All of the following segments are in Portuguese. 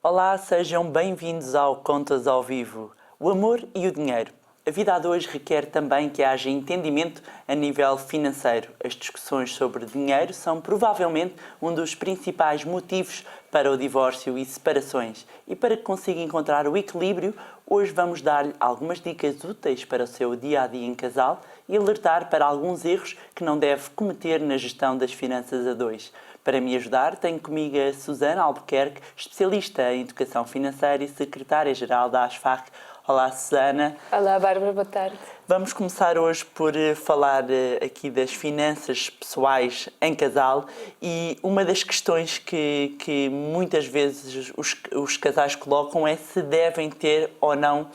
Olá, sejam bem-vindos ao Contas ao Vivo. O amor e o dinheiro. A vida de hoje requer também que haja entendimento a nível financeiro. As discussões sobre dinheiro são provavelmente um dos principais motivos para o divórcio e separações. E para que consiga encontrar o equilíbrio, hoje vamos dar-lhe algumas dicas úteis para o seu dia-a-dia em casal e alertar para alguns erros que não deve cometer na gestão das finanças a dois. Para me ajudar, tenho comigo a Susana Albuquerque, especialista em educação financeira e secretária-geral da ASFAC. Olá, Susana. Olá, Bárbara, boa tarde. Vamos começar hoje por falar aqui das finanças pessoais em casal e uma das questões que muitas vezes os casais colocam é se devem ter ou não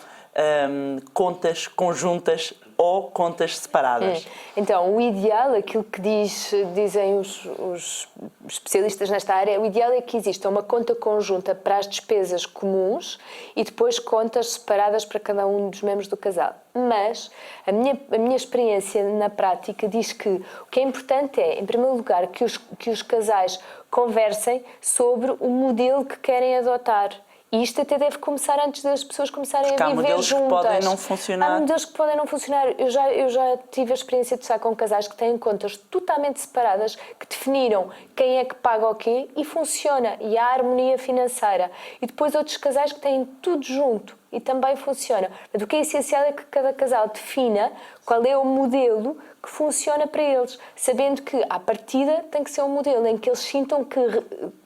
contas conjuntas ou contas separadas. Então, o ideal, aquilo que dizem os especialistas nesta área, o ideal é que exista uma conta conjunta para as despesas comuns e depois contas separadas para cada um dos membros do casal. Mas a minha experiência na prática diz que o que é importante é, em primeiro lugar, que os casais conversem sobre o modelo que querem adotar. E isto até deve começar antes das pessoas começarem a viver juntas. Há modelos que podem não funcionar. Há modelos que podem não funcionar. Eu já tive a experiência de estar com casais que têm contas totalmente separadas, que definiram quem é que paga o quê e funciona. E há harmonia financeira. E depois outros casais que têm tudo junto e também funciona. Mas o que é essencial é que cada casal defina qual é o modelo que funciona para eles, sabendo que, à partida, tem que ser um modelo em que eles sintam que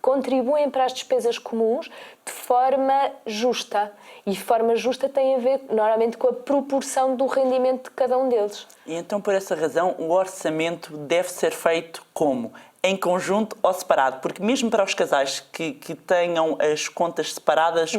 contribuem para as despesas comuns de forma justa. E forma justa tem a ver, normalmente, com a proporção do rendimento de cada um deles. E então, por essa razão, o orçamento deve ser feito como? Em conjunto ou separado? Porque mesmo para os casais que tenham as contas separadas,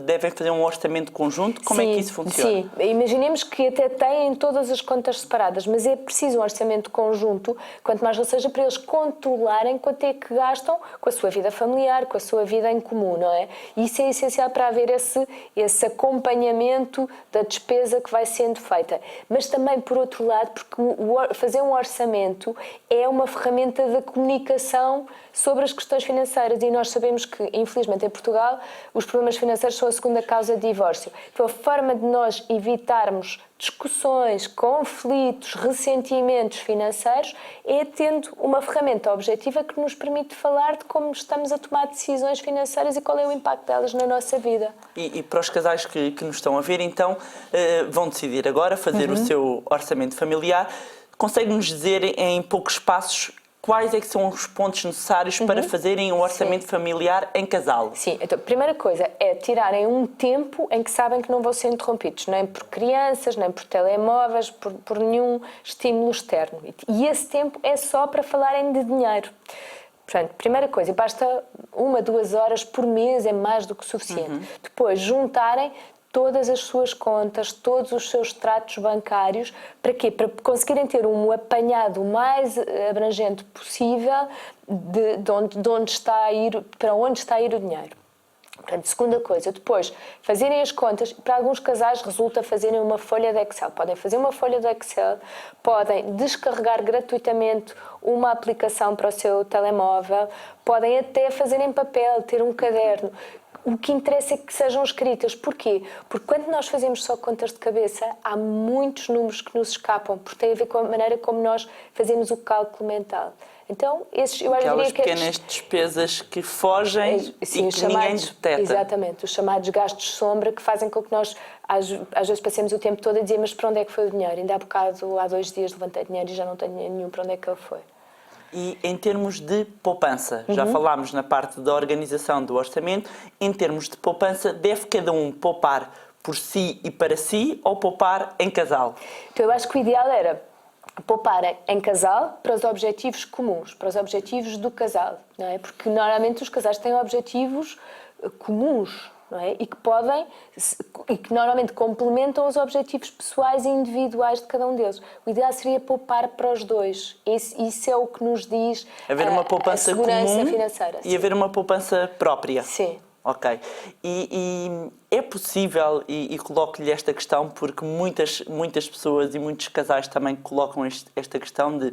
devem fazer um orçamento conjunto? Como é que isso funciona? Sim, imaginemos que até têm todas as contas separadas, mas é preciso um orçamento conjunto, quanto mais ou seja, para eles controlarem quanto é que gastam com a sua vida familiar, com a sua vida em comum, não é? E isso é essencial para haver esse acompanhamento da despesa que vai sendo feita. Mas também, por outro lado, porque fazer um orçamento é uma ferramenta da comunicação sobre as questões financeiras e nós sabemos que, infelizmente, em Portugal, os problemas financeiros são a segunda causa de divórcio. Então, a forma de nós evitarmos discussões, conflitos, ressentimentos financeiros é tendo uma ferramenta objetiva que nos permite falar de como estamos a tomar decisões financeiras e qual é o impacto delas na nossa vida. E para os casais que nos estão a ver, então, vão decidir agora fazer o seu orçamento familiar. Consegue-nos dizer em poucos passos quais é que são os pontos necessários para fazerem um orçamento familiar em casal? Sim, então a primeira coisa é tirarem um tempo em que sabem que não vão ser interrompidos, nem por crianças, nem por telemóveis, por nenhum estímulo externo. E esse tempo é só para falarem de dinheiro. Portanto, primeira coisa, basta 1, 2 horas por mês, é mais do que suficiente. Depois, juntarem todas as suas contas, todos os seus extratos bancários. Para quê? Para conseguirem ter um apanhado mais abrangente possível de onde está a ir, para onde está a ir o dinheiro. Portanto, segunda coisa, depois, fazerem as contas. Para alguns casais resulta fazerem uma folha de Excel. Podem fazer uma folha de Excel, podem descarregar gratuitamente uma aplicação para o seu telemóvel, podem até fazer em papel, ter um caderno. O que interessa é que sejam escritas. Porquê? Porque quando nós fazemos só contas de cabeça, há muitos números que nos escapam, porque tem a ver com a maneira como nós fazemos o cálculo mental. Então, aquelas pequenas despesas que fogem e que ninguém detecta. Exatamente, os chamados gastos sombra que fazem com que nós, às vezes, passemos o tempo todo a dizer mas para onde é que foi o dinheiro? Ainda há 2 dias levantei dinheiro e já não tenho dinheiro nenhum, para onde é que ele foi? E em termos de poupança, já falámos na parte da organização do orçamento, em termos de poupança, deve cada um poupar por si e para si ou poupar em casal? Então eu acho que o ideal era poupar em casal para os objetivos comuns, para os objetivos do casal, não é? Porque normalmente os casais têm objetivos comuns, não é? E que normalmente complementam os objetivos pessoais e individuais de cada um deles. O ideal seria poupar para os dois. Isso é o que nos diz haver uma poupança a segurança comum financeira. E haver uma poupança própria. Sim. Ok. E é possível, e coloco-lhe esta questão, porque muitas pessoas e muitos casais também colocam esta questão de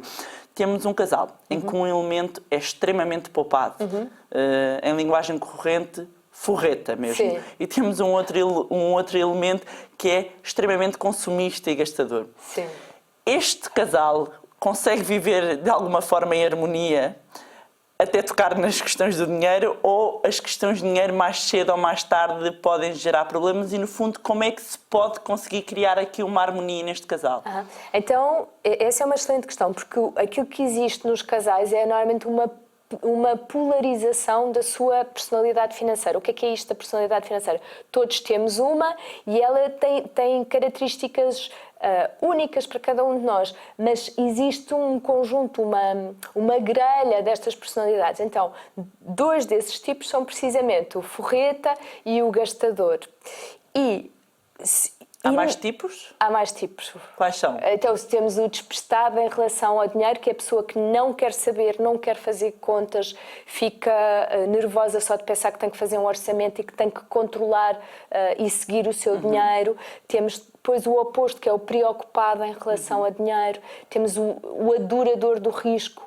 temos um casal em que um elemento é extremamente poupado, em linguagem corrente, forreta mesmo. Sim. E temos um outro elemento que é extremamente consumista e gastador. Sim. Este casal consegue viver de alguma forma em harmonia até tocar nas questões do dinheiro, ou as questões de dinheiro mais cedo ou mais tarde podem gerar problemas e, no fundo, como é que se pode conseguir criar aqui uma harmonia neste casal? Então, essa é uma excelente questão, porque aquilo que existe nos casais é normalmente uma polarização da sua personalidade financeira. O que é isto da personalidade financeira? Todos temos uma e ela tem características únicas para cada um de nós, mas existe um conjunto, uma grelha destas personalidades. Então, dois desses tipos são precisamente o forreta e o gastador. Há mais tipos? Há mais tipos. Quais são? Então, temos o despestado em relação ao dinheiro, que é a pessoa que não quer saber, não quer fazer contas, fica nervosa só de pensar que tem que fazer um orçamento e que tem que controlar e seguir o seu dinheiro. Temos depois o oposto, que é o preocupado em relação a dinheiro. Temos o adorador do risco,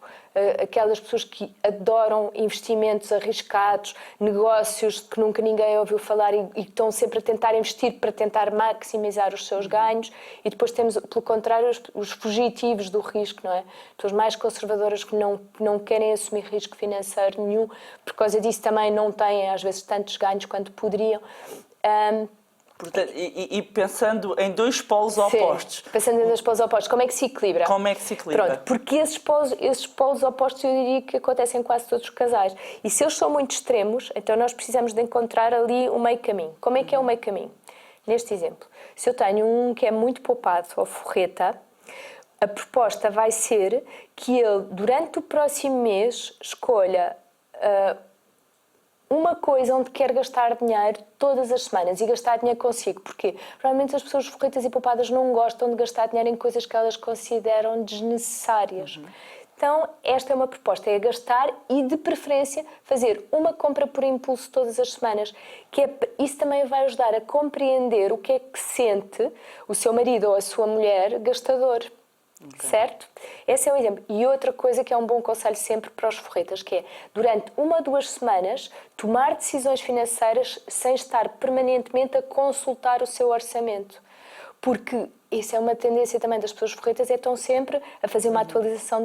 aquelas pessoas que adoram investimentos arriscados, negócios que nunca ninguém ouviu falar e estão sempre a tentar investir para tentar maximizar os seus ganhos. E depois temos, pelo contrário, os fugitivos do risco, não é? Pessoas mais conservadoras que não querem assumir risco financeiro nenhum, por causa disso também não têm, às vezes, tantos ganhos quanto poderiam. Portanto, e pensando em dois polos opostos. Pensando em dois polos opostos, como é que se equilibra? Como é que se equilibra? Pronto, porque esses polos opostos eu diria que acontecem em quase todos os casais. E se eles são muito extremos, então nós precisamos de encontrar ali um meio caminho. Como é que é o meio caminho? Neste exemplo, se eu tenho um que é muito poupado ou forreta, a proposta vai ser que ele, durante o próximo mês, escolha uma coisa onde quer gastar dinheiro todas as semanas e gastar dinheiro consigo. Porquê? Provavelmente as pessoas forretas e poupadas não gostam de gastar dinheiro em coisas que elas consideram desnecessárias. Então, esta é uma proposta, é gastar e, de preferência, fazer uma compra por impulso todas as semanas. Isso também vai ajudar a compreender o que é que sente o seu marido ou a sua mulher gastador. Okay. Certo? Esse é um exemplo. E outra coisa que é um bom conselho sempre para os forretas, que é, durante 1 ou 2 semanas, tomar decisões financeiras sem estar permanentemente a consultar o seu orçamento. Porque isso é uma tendência também das pessoas forretas, estão sempre a fazer uma atualização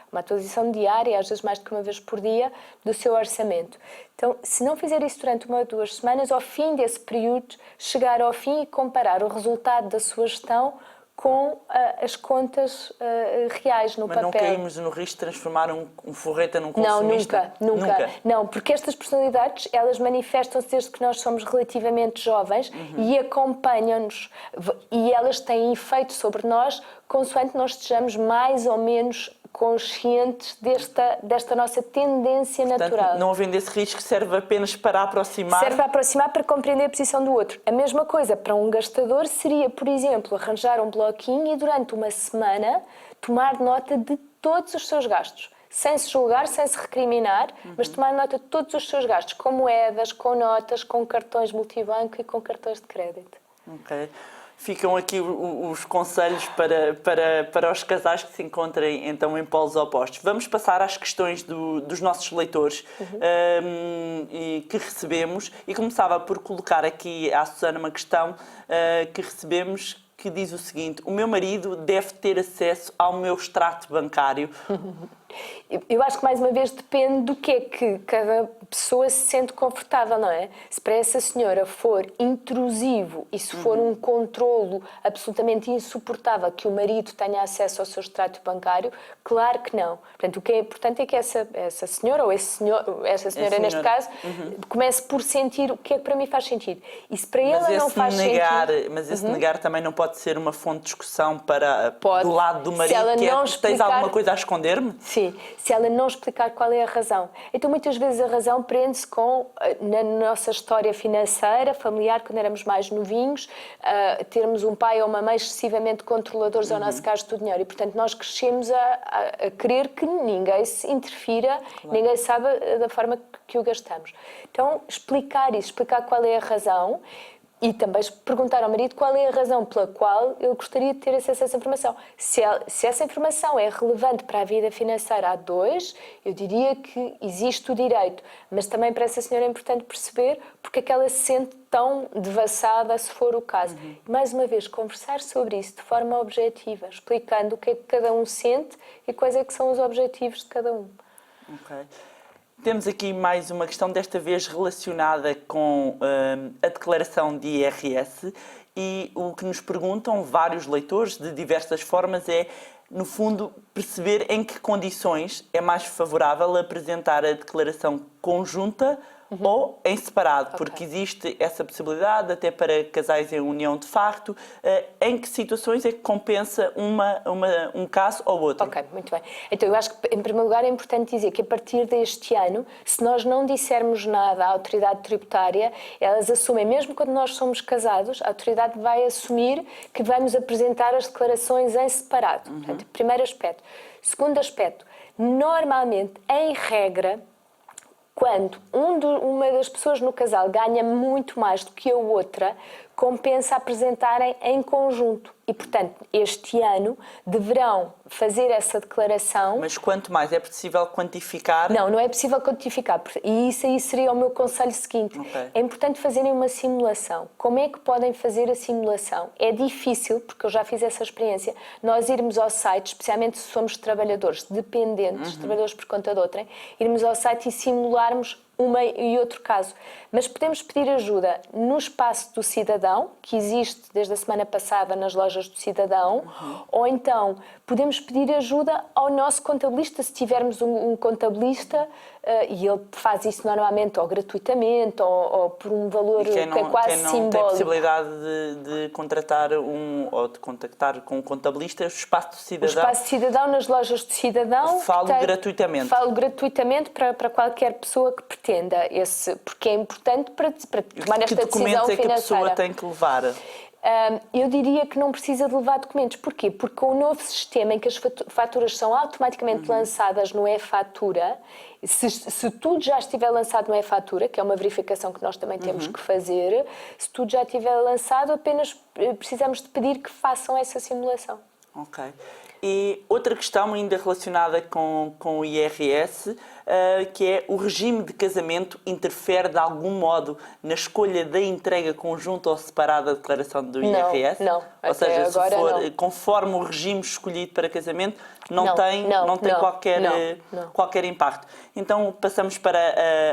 uma atualização diária, às vezes mais do que uma vez por dia, do seu orçamento. Então, se não fizer isso durante 1 ou 2 semanas, ao fim desse período, chegar ao fim e comparar o resultado da sua gestão com as contas reais no papel. Mas não caímos no risco de transformar um forreta num consumista? Não, nunca. Não, porque estas personalidades, elas manifestam-se desde que nós somos relativamente jovens e acompanham-nos. E elas têm efeito sobre nós consoante nós estejamos mais ou menos conscientes desta nossa tendência natural. Portanto, não havendo esse risco, serve apenas para aproximar? Serve para aproximar, para compreender a posição do outro. A mesma coisa para um gastador seria, por exemplo, arranjar um bloquinho e durante uma semana tomar nota de todos os seus gastos. Sem se julgar, sem se recriminar, mas tomar nota de todos os seus gastos, com moedas, com notas, com cartões multibanco e com cartões de crédito. Ok. Ficam aqui os conselhos para os casais que se encontrem então em polos opostos. Vamos passar às questões dos nossos leitores e que recebemos. E começava por colocar aqui à Susana uma questão que recebemos, que diz o seguinte: o meu marido deve ter acesso ao meu extrato bancário? Eu acho que, mais uma vez, depende do que é que cada pessoa se sente confortável, não é? Se para essa senhora for intrusivo e se for um controlo absolutamente insuportável que o marido tenha acesso ao seu extrato bancário, claro que não. Portanto, o que é importante é que essa senhora, ou essa senhora neste caso, comece por sentir o que é que para mim faz sentido. E se para ela não faz sentido... Mas esse negar também não pode ser uma fonte de discussão do lado do marido, que é, tens alguma coisa a esconder-me? Sim, se ela não explicar qual é a razão. Então, muitas vezes a razão prende-se com, na nossa história financeira, familiar, quando éramos mais novinhos, termos um pai ou uma mãe excessivamente controladores ao nosso gasto do dinheiro. E, portanto, nós crescemos a querer que ninguém se interfira, ninguém sabe da forma que o gastamos. Então, explicar isso, explicar qual é a razão e também perguntar ao marido qual é a razão pela qual ele gostaria de ter acesso a essa informação. Se essa informação é relevante para a vida financeira a dois, eu diria que existe o direito, mas também para essa senhora é importante perceber porque é que ela se sente tão devassada, se for o caso. E, mais uma vez, conversar sobre isso de forma objetiva, explicando o que é que cada um sente e quais é que são os objetivos de cada um. Ok. Temos aqui mais uma questão, desta vez relacionada com a declaração de IRS, e o que nos perguntam vários leitores de diversas formas é, no fundo, perceber em que condições é mais favorável apresentar a declaração conjunta ou em separado, porque existe essa possibilidade até para casais em união de facto. Em que situações é que compensa um caso ou outro? Ok, muito bem. Então eu acho que, em primeiro lugar, é importante dizer que a partir deste ano, se nós não dissermos nada à autoridade tributária, elas assumem, mesmo quando nós somos casados, a autoridade vai assumir que vamos apresentar as declarações em separado. Portanto, primeiro aspecto. Segundo aspecto, normalmente, em regra, quando uma das pessoas no casal ganha muito mais do que a outra, compensa apresentarem em conjunto. E, portanto, este ano deverão fazer essa declaração. Mas quanto mais? É possível quantificar? Não é possível quantificar. E isso aí seria o meu conselho seguinte. É importante fazerem uma simulação. Como é que podem fazer a simulação? É difícil, porque eu já fiz essa experiência, nós irmos ao site, especialmente se somos trabalhadores dependentes, trabalhadores por conta de outrem, irmos ao site e simularmos um e outro caso. Mas podemos pedir ajuda no espaço do cidadão, que existe desde a semana passada nas lojas do cidadão, ou então podemos pedir ajuda ao nosso contabilista, se tivermos um contabilista, e ele faz isso normalmente ou gratuitamente ou por um valor que é quase simbólico. Quem não tem possibilidade de contratar ou de contactar com um contabilista, o espaço do cidadão... O espaço do cidadão nas lojas do cidadão... Falo gratuitamente. Falo gratuitamente para qualquer pessoa que pretenda esse, porque é importante para tomar esta decisão financeira. Que documentos é que a pessoa tem que levar? Eu diria que não precisa de levar documentos. Porquê? Porque com o novo sistema em que as faturas são automaticamente lançadas no e-fatura, se tudo já estiver lançado no e-fatura, que é uma verificação que nós também temos que fazer, se tudo já estiver lançado, apenas precisamos de pedir que façam essa simulação. Ok. E outra questão ainda relacionada com o IRS, que é o regime de casamento interfere de algum modo na escolha da entrega conjunta ou separada da declaração do IRS? Não. Ou seja, se for não. conforme o regime escolhido para casamento, não tem qualquer impacto. Então passamos para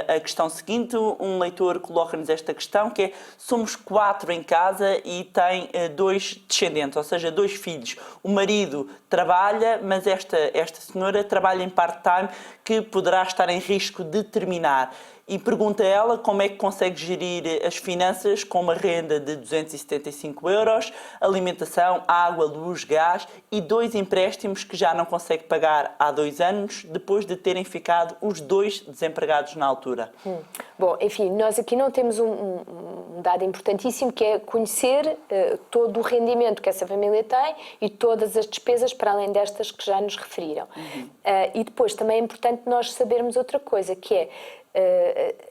a questão seguinte. Um leitor coloca-nos esta questão, que é: somos 4 em casa e tem 2 descendentes, ou seja, 2 filhos. O marido trabalha, mas esta senhora trabalha em part-time, que poderá estar em risco de terminar. E pergunta a ela como é que consegue gerir as finanças com uma renda de 275 euros, alimentação, água, luz, gás e 2 empréstimos que já não consegue pagar há 2 anos, depois de terem ficado os 2 desempregados na altura. Bom, enfim, nós aqui não temos um dado importantíssimo, que é conhecer todo o rendimento que essa família tem e todas as despesas para além destas que já nos referiram. E depois também é importante nós sabermos outra coisa, que é: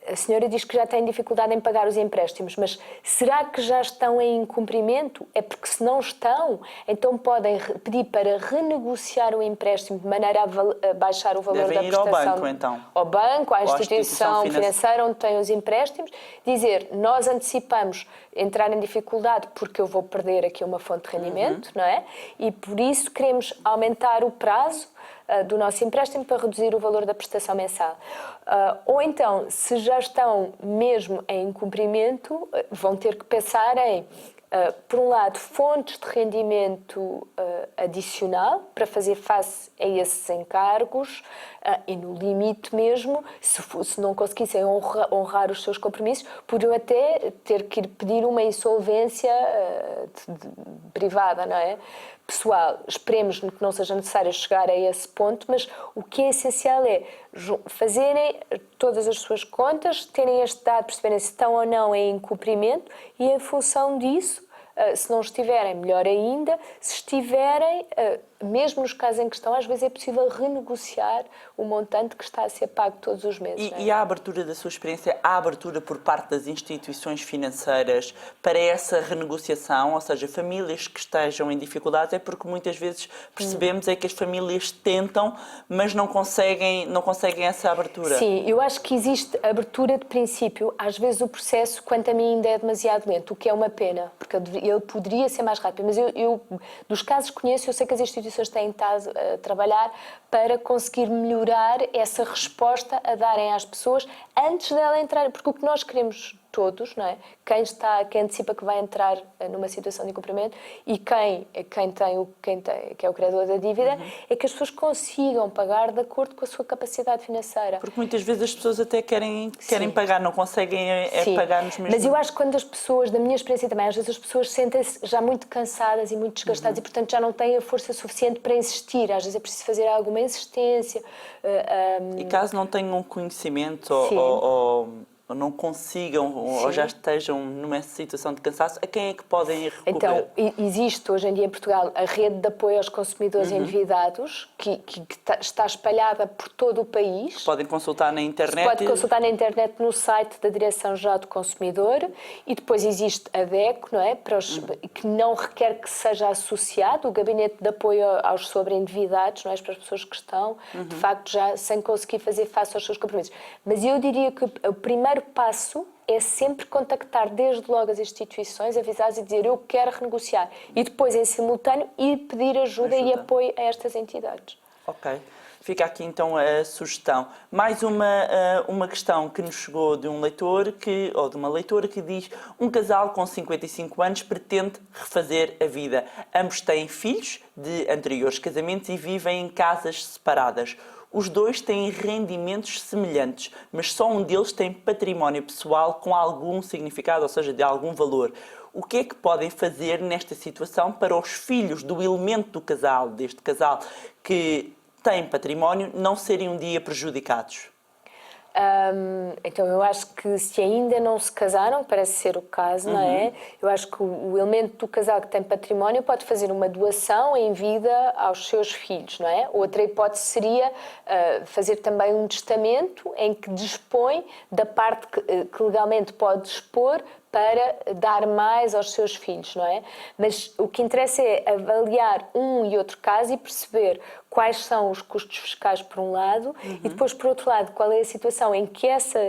a senhora diz que já tem dificuldade em pagar os empréstimos, mas será que já estão em incumprimento? É porque, se não estão, então podem pedir para renegociar o empréstimo de maneira a baixar o valor da prestação. Devem ir ao banco, então. Ao banco, à instituição financeira onde têm os empréstimos, dizer: nós antecipamos entrar em dificuldade porque eu vou perder aqui uma fonte de rendimento, não é? E por isso queremos aumentar o prazo do nosso empréstimo para reduzir o valor da prestação mensal. Ou então, se já estão mesmo em incumprimento, vão ter que pensar em, por um lado, fontes de rendimento adicional para fazer face a esses encargos e, no limite mesmo, se não conseguissem honrar os seus compromissos, podiam até ter que ir pedir uma insolvência privada, não é? Pessoal, esperemos que não seja necessário chegar a esse ponto, mas o que é essencial é fazerem todas as suas contas, terem este dado, perceberem se estão ou não em incumprimento e, em função disso, Se não estiverem, melhor ainda. Se estiverem, mesmo nos casos em questão, às vezes é possível renegociar o montante que está a ser pago todos os meses. E a abertura da sua experiência, a abertura por parte das instituições financeiras para essa renegociação, ou seja, famílias que estejam em dificuldades, é porque muitas vezes percebemos é que as famílias tentam, mas não conseguem essa abertura. Sim, eu acho que existe abertura de princípio. Às vezes o processo, quanto a mim, ainda é demasiado lento, o que é uma pena, porque ele poderia ser mais rápido. Mas eu dos casos que conheço, eu sei que as instituições têm estado a trabalhar para conseguir melhorar essa resposta a darem às pessoas antes dela entrar, porque o que nós queremos todos, não é? Quem antecipa que vai entrar numa situação de incumprimento e quem que é o criador da dívida, é que as pessoas consigam pagar de acordo com a sua capacidade financeira. Porque muitas vezes as pessoas até querem pagar, não conseguem pagar nos mesmos. Mas eu acho que quando as pessoas, da minha experiência também, às vezes as pessoas sentem-se já muito cansadas e muito desgastadas e, portanto, já não têm a força suficiente para insistir. Às vezes é preciso fazer alguma insistência. E caso não tenham conhecimento ou não consigam ou já estejam numa situação de cansaço, a quem é que podem ir recorrer? Então, existe hoje em dia em Portugal a rede de apoio aos consumidores endividados, que está espalhada por todo o país. Podem consultar na internet. Se pode consultar na internet no site da Direção-Geral do Consumidor, e depois existe a DECO, não é? Que não requer que seja associado, o Gabinete de Apoio aos Sobreendividados, não é? Para as pessoas que estão, de facto, já sem conseguir fazer face aos seus compromissos. Mas eu diria que o primeiro passo é sempre contactar desde logo as instituições, avisar-as e dizer eu quero renegociar. E depois, em simultâneo, ir pedir ajuda e apoio a estas entidades. Ok. Fica aqui então a sugestão. Mais uma questão que nos chegou de um leitor ou de uma leitora que diz: um casal com 55 anos pretende refazer a vida. Ambos têm filhos de anteriores casamentos e vivem em casas separadas. Os dois têm rendimentos semelhantes, mas só um deles tem património pessoal com algum significado, ou seja, de algum valor. O que é que podem fazer nesta situação para os filhos do elemento do casal, deste casal, que tem património, não serem um dia prejudicados? Então, eu acho que se ainda não se casaram, parece ser o caso, não é? Eu acho que o elemento do casal que tem património pode fazer uma doação em vida aos seus filhos, não é? Outra hipótese seria fazer também um testamento em que dispõe da parte que legalmente pode dispor para dar mais aos seus filhos, não é? Mas o que interessa é avaliar um e outro caso e perceber quais são os custos fiscais, por um lado, e depois, por outro lado, qual é a situação em que essa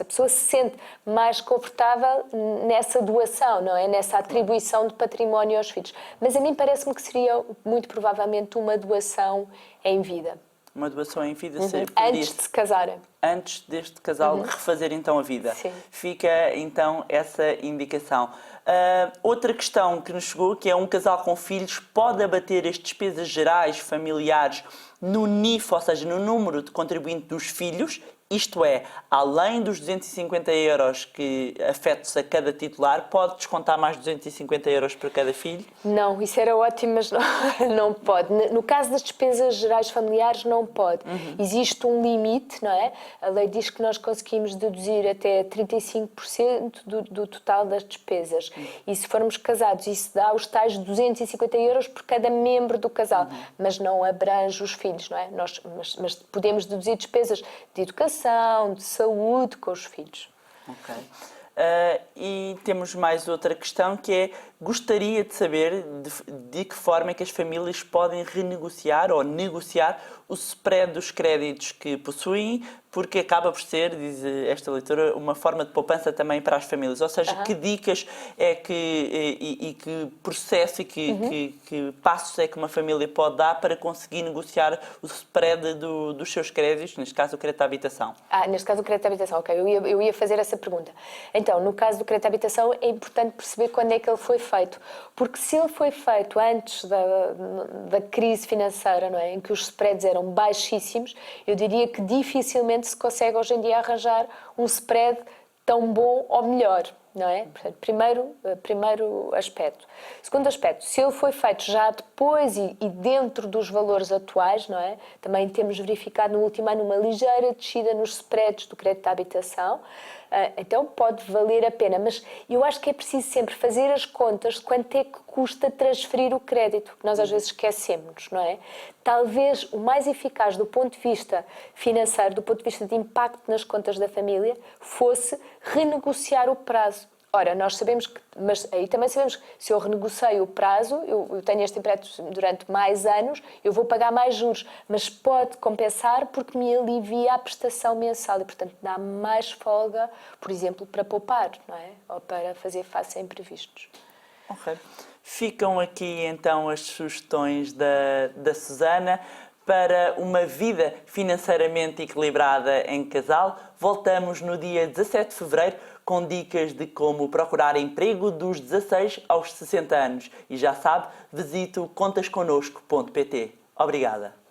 pessoa se sente mais confortável nessa doação, não é? Nessa atribuição de património aos filhos. Mas a mim parece-me que seria, muito provavelmente, uma doação em vida. Uma doação em vida antes de se casarem. Antes deste casal refazer então a vida. Sim. Fica então essa indicação. Outra questão que nos chegou, que é: um casal com filhos pode abater as despesas gerais familiares no NIF, ou seja, no número de contribuinte dos filhos, isto é, além dos 250 euros que afetam-se a cada titular, pode descontar mais 250 euros para cada filho? Não, isso era ótimo, mas não pode. No caso das despesas gerais familiares, não pode. Existe um limite, não é? A lei diz que nós conseguimos deduzir até 35% do total das despesas. E se formos casados, isso dá os tais 250 euros por cada membro do casal, mas não abrange os filhos, não é? Mas podemos deduzir despesas de educação, de saúde com os filhos. Ok. E temos mais outra questão, que é: gostaria de saber de que forma é que as famílias podem renegociar ou negociar o spread dos créditos que possuem, porque acaba por ser, diz esta leitora, uma forma de poupança também para as famílias. Ou seja, que dicas é que processo e que passos é que uma família pode dar para conseguir negociar o spread dos seus créditos, neste caso o crédito à habitação? Neste caso o crédito à habitação, ok. Eu ia fazer essa pergunta. Então, no caso do crédito à habitação, é importante perceber quando é que ele foi feito. Porque se ele foi feito antes da crise financeira, não é? Em que os spreads eram baixíssimos, eu diria que dificilmente se consegue hoje em dia arranjar um spread tão bom ou melhor, não é? Portanto, primeiro aspecto. Segundo aspecto, se ele foi feito já depois e dentro dos valores atuais, não é? Também temos verificado no último ano uma ligeira descida nos spreads do crédito à habitação. então pode valer a pena. Mas eu acho que é preciso sempre fazer as contas de quanto é que custa transferir o crédito, que nós às vezes esquecemos, não é? Talvez o mais eficaz do ponto de vista financeiro, do ponto de vista de impacto nas contas da família, fosse renegociar o prazo. Ora, nós sabemos que, mas aí também sabemos que se eu renegocio o prazo, eu tenho este empréstimo durante mais anos, eu vou pagar mais juros, mas pode compensar porque me alivia a prestação mensal e, portanto, dá mais folga, por exemplo, para poupar, não é? Ou para fazer face a imprevistos. Ok. Ficam aqui então as sugestões da Susana para uma vida financeiramente equilibrada em casal. Voltamos no dia 17 de fevereiro com dicas de como procurar emprego dos 16 aos 60 anos. E já sabe, visite o contasconnosco.pt. Obrigada.